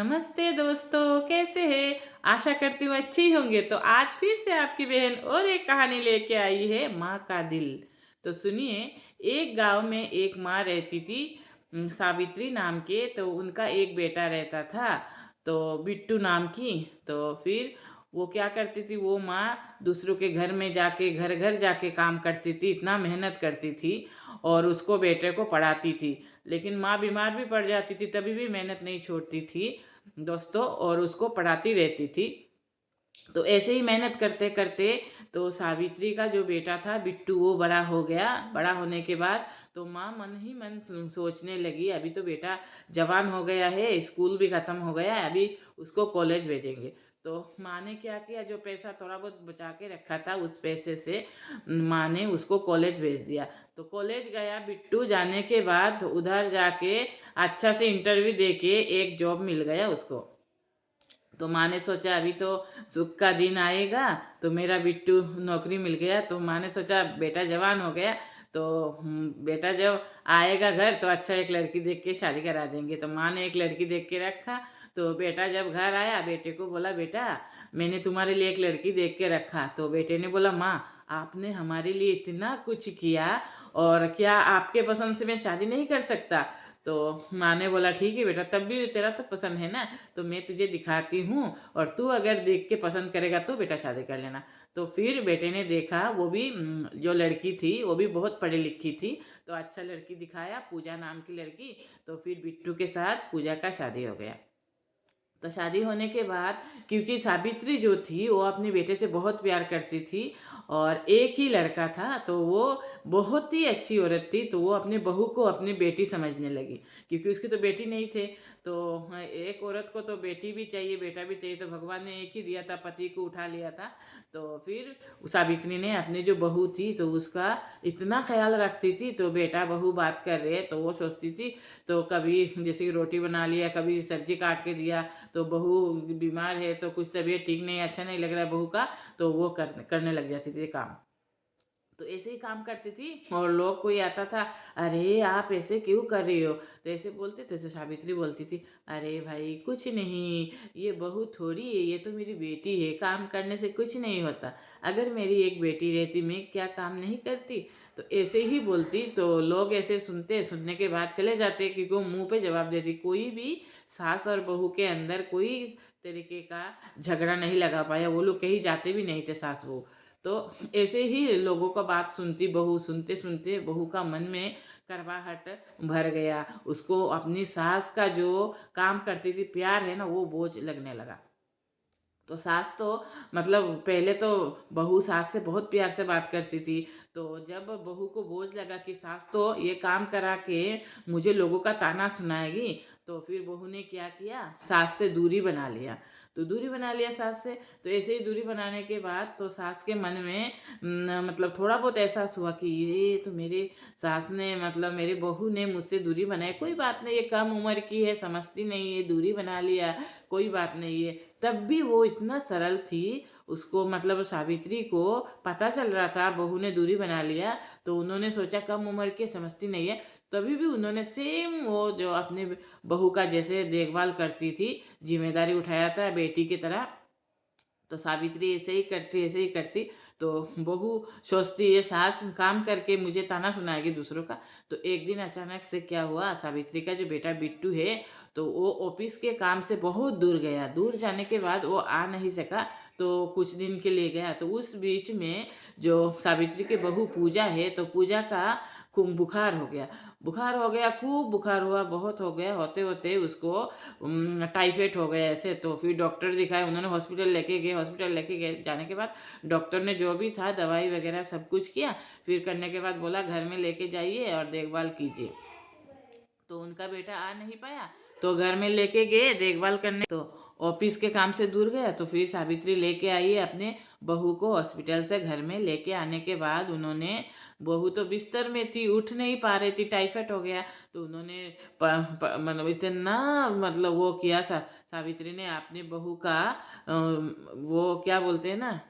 नमस्ते दोस्तों, कैसे हैं? आशा करती हूँ अच्छे ही होंगे। तो आज फिर से आपकी बहन और एक कहानी लेके आई है, माँ का दिल। तो सुनिए, एक गांव में एक माँ रहती थी, सावित्री नाम के। तो उनका एक बेटा रहता था, तो बिट्टू नाम की। तो फिर वो क्या करती थी, वो माँ दूसरों के घर में जाके घर घर जाके काम करती थी, इतना मेहनत करती थी और उसको बेटे को पढ़ाती थी। लेकिन माँ बीमार भी पड़ जाती थी, तभी भी मेहनत नहीं छोड़ती थी दोस्तों, और उसको पढ़ाती रहती थी। तो ऐसे ही मेहनत करते करते तो सावित्री का जो बेटा था बिट्टू, वो बड़ा हो गया। बड़ा होने के बाद तो माँ मन ही मन सोचने लगी, अभी तो बेटा जवान हो गया है, स्कूल भी ख़त्म हो गया है, अभी उसको कॉलेज भेजेंगे। तो माँ ने क्या किया, जो पैसा थोड़ा बहुत बचा के रखा था उस पैसे से माँ ने उसको कॉलेज भेज दिया। तो कॉलेज गया बिट्टू, जाने के बाद उधर जाके अच्छा से इंटरव्यू दे के एक जॉब मिल गया उसको। तो माँ ने सोचा अभी तो सुख का दिन आएगा, तो मेरा बिट्टू नौकरी मिल गया। तो माँ ने सोचा बेटा जवान हो गया, तो बेटा जब आएगा घर तो अच्छा एक लड़की देख के शादी करा देंगे। तो माँ ने एक लड़की देख के रखा। तो बेटा जब घर आया, बेटे को बोला, बेटा मैंने तुम्हारे लिए एक लड़की देख के रखा। तो बेटे ने बोला, माँ आपने हमारे लिए इतना कुछ किया, और क्या आपके पसंद से मैं शादी नहीं कर सकता? तो माँ ने बोला, ठीक है बेटा, तब भी तेरा तो पसंद है ना, तो मैं तुझे दिखाती हूँ, और तू अगर देख के पसंद करेगा तो बेटा शादी कर लेना। तो फिर बेटे ने देखा, वो भी जो लड़की थी वो भी बहुत पढ़ी लिखी थी। तो अच्छा लड़की दिखाया, पूजा नाम की लड़की। तो फिर बिट्टू के साथ पूजा का शादी हो गया। तो शादी होने के बाद, क्योंकि सावित्री जो थी वो अपने बेटे से बहुत प्यार करती थी, और एक ही लड़का था, तो वो बहुत ही अच्छी औरत थी। तो वो अपने बहू को अपनी बेटी समझने लगी, क्योंकि उसकी तो बेटी नहीं थे। तो एक औरत को तो बेटी भी चाहिए, बेटा भी चाहिए, तो भगवान ने एक ही दिया था, पति को उठा लिया था। तो फिर सावित्री ने अपनी जो बहू थी तो उसका इतना ख्याल रखती थी। तो बेटा बहू बात कर रहे तो वो सोचती थी, तो कभी जैसे कि रोटी बना लिया, कभी सब्जी काट के दिया। तो बहू बीमार है तो कुछ तबीयत ठीक नहीं, अच्छा नहीं लग रहा है बहू का, तो वो करने लग जाती थी काम। तो ऐसे ही काम करती थी, और लोग कोई आता था, अरे आप ऐसे क्यों कर रही हो? तो ऐसे बोलते थे। तो सावित्री बोलती थी, अरे भाई कुछ नहीं, ये बहू थोड़ी है, ये तो मेरी बेटी है, काम करने से कुछ नहीं होता। अगर मेरी एक बेटी रहती मैं क्या काम नहीं करती? तो ऐसे ही बोलती। तो लोग ऐसे सुनते, सुनने के बाद चले जाते, क्योंकि वो मुंह पे जवाब देती। कोई भी सास और बहू के अंदर कोई इस तरीके का झगड़ा नहीं लगा पाया, वो लोग कहीं जाते भी नहीं थे सास बहू। तो ऐसे ही लोगों का बात सुनती बहू, सुनते सुनते बहू का मन में करवाहट भर गया। उसको अपनी सास का जो काम करती थी प्यार है ना, वो बोझ लगने लगा। तो सास तो मतलब पहले तो बहू सास से बहुत प्यार से बात करती थी। तो जब बहू को बोझ लगा कि सास तो ये काम करा के मुझे लोगों का ताना सुनाएगी, तो फिर बहू ने क्या किया, सास से दूरी बना लिया। तो दूरी बना लिया सास से। तो ऐसे ही दूरी बनाने के बाद तो सास के मन में मतलब थोड़ा बहुत एहसास हुआ कि ये तो मेरे सास ने, मतलब मेरे बहू ने मुझसे दूरी बनाई। कोई बात नहीं, ये कम उम्र की है, समझती नहीं है, दूरी बना लिया, कोई बात नहीं है। तब भी वो इतना सरल थी, उसको मतलब सावित्री को पता चल रहा था बहू ने दूरी बना लिया। तो उन्होंने सोचा कम उम्र के, समझती नहीं है, तभी भी उन्होंने सेम वो जो अपने बहू का जैसे देखभाल करती थी, जिम्मेदारी उठाया था बेटी की तरह। तो सावित्री ऐसे ही करती, ऐसे ही करती। तो बहू सोचती ये सास काम करके मुझे ताना सुनाएगी दूसरों का। तो एक दिन अचानक से क्या हुआ, सावित्री का जो बेटा बिट्टू है, तो वो ऑफिस के काम से बहुत दूर गया। दूर जाने के बाद वो आ नहीं सका, तो कुछ दिन के लिए गया। तो उस बीच में जो सावित्री के बहू पूजा है, तो पूजा का खूब बुखार हो गया। बुखार हो गया, खूब बुखार हुआ, बहुत हो गया। होते होते उसको टाइफाइड हो गया ऐसे। तो फिर डॉक्टर दिखाए, उन्होंने हॉस्पिटल लेके गए। हॉस्पिटल लेके गए, जाने के बाद डॉक्टर ने जो भी था दवाई वगैरह सब कुछ किया। फिर करने के बाद बोला घर में लेके जाइए और देखभाल कीजिए। तो उनका बेटा आ नहीं पाया, तो घर में लेके गए देखभाल करने। तो ऑफिस के काम से दूर गया। तो फिर सावित्री लेके आई है अपने बहू को हॉस्पिटल से। घर में लेके आने के बाद उन्होंने, बहू तो बिस्तर में थी, उठ नहीं पा रही थी, टाइफाइड हो गया। तो उन्होंने मतलब इतना, मतलब वो किया, सावित्री ने अपनी बहू का वो क्या बोलते हैं ना,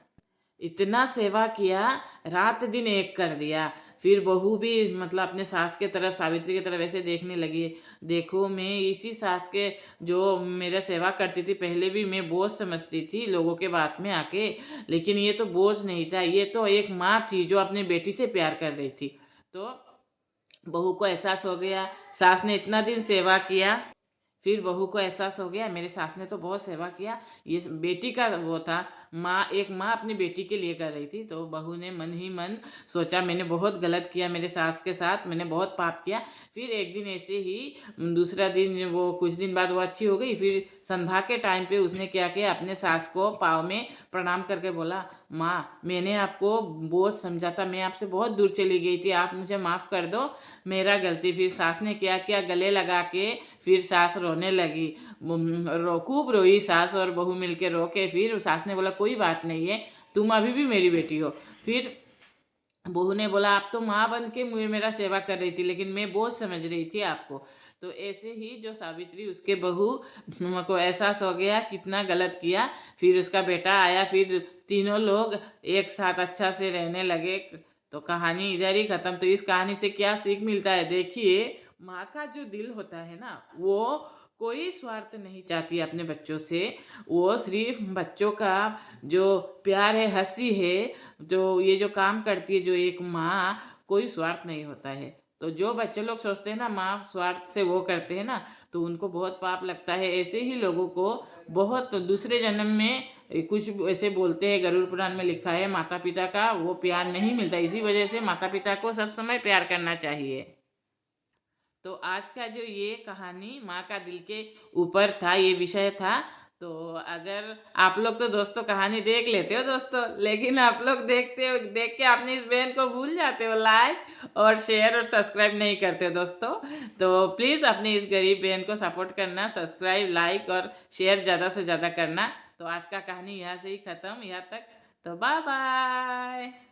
इतना सेवा किया, रात दिन एक कर दिया। फिर बहू भी मतलब अपने सास के तरफ, सावित्री की तरफ ऐसे देखने लगी, देखो मैं इसी सास के जो मेरा सेवा करती थी पहले भी मैं बोझ समझती थी लोगों के बात में आके, लेकिन ये तो बोझ नहीं था, ये तो एक माँ थी जो अपनी बेटी से प्यार कर रही थी। तो बहू को एहसास हो गया, सास ने इतना दिन सेवा किया, फिर बहू को एहसास हो गया मेरे सास ने तो बहुत सेवा किया, ये बेटी का वो था, एक माँ अपनी बेटी के लिए कर रही थी। तो बहू ने मन ही मन सोचा मैंने बहुत गलत किया मेरे सास के साथ, मैंने बहुत पाप किया। फिर एक दिन ऐसे ही दूसरा दिन, वो कुछ दिन बाद वो अच्छी हो गई, फिर संध्या के टाइम पे उसने क्या किया, अपने सास को पाँव में प्रणाम करके बोला, माँ मैंने आपको बोझ समझा था, मैं आपसे बहुत दूर चली गई थी, आप मुझे माफ़ कर दो, मेरा गलती। फिर सास ने क्या किया, गले लगा के फिर सास रोने लगी, खूब रोई सास और बहू मिलके रो के, फिर सास ने बोला कोई बात नहीं है, तुम अभी भी मेरी बेटी हो। फिर बहू ने बोला आप तो माँ बन के मुझे मेरा सेवा कर रही थी, लेकिन मैं बोझ समझ रही थी आपको। तो ऐसे ही जो सावित्री उसके बहू को एहसास हो गया कितना गलत किया, फिर उसका बेटा आया, फिर तीनों लोग एक साथ अच्छा से रहने लगे। तो कहानी इधर ही खत्म। तो इस कहानी से क्या सीख मिलता है, देखिए माँ का जो दिल होता है ना, वो कोई स्वार्थ नहीं चाहती अपने बच्चों से, वो सिर्फ बच्चों का जो प्यार है, हंसी है, जो ये जो काम करती है जो एक माँ, कोई स्वार्थ नहीं होता है। तो जो बच्चे लोग सोचते हैं ना माँ स्वार्थ से वो करते हैं ना, तो उनको बहुत पाप लगता है। ऐसे ही लोगों को बहुत दूसरे जन्म में कुछ ऐसे बोलते हैं, गरुड़ पुराण में लिखा है माता पिता का वो प्यार नहीं मिलता, इसी वजह से माता पिता को सब समय प्यार करना चाहिए। तो आज का जो ये कहानी माँ का दिल के ऊपर था, ये विषय था। तो अगर आप लोग तो दोस्तों कहानी देख लेते हो दोस्तों, लेकिन आप लोग देखते हो, देख के अपनी इस बहन को भूल जाते हो, लाइक और शेयर और सब्सक्राइब नहीं करते हो दोस्तों। तो प्लीज़ अपनी इस गरीब बहन को सपोर्ट करना, सब्सक्राइब, लाइक और शेयर ज़्यादा से ज़्यादा करना। तो आज का कहानी यहाँ से ही ख़त्म, यहाँ तक। तो बाय बाय।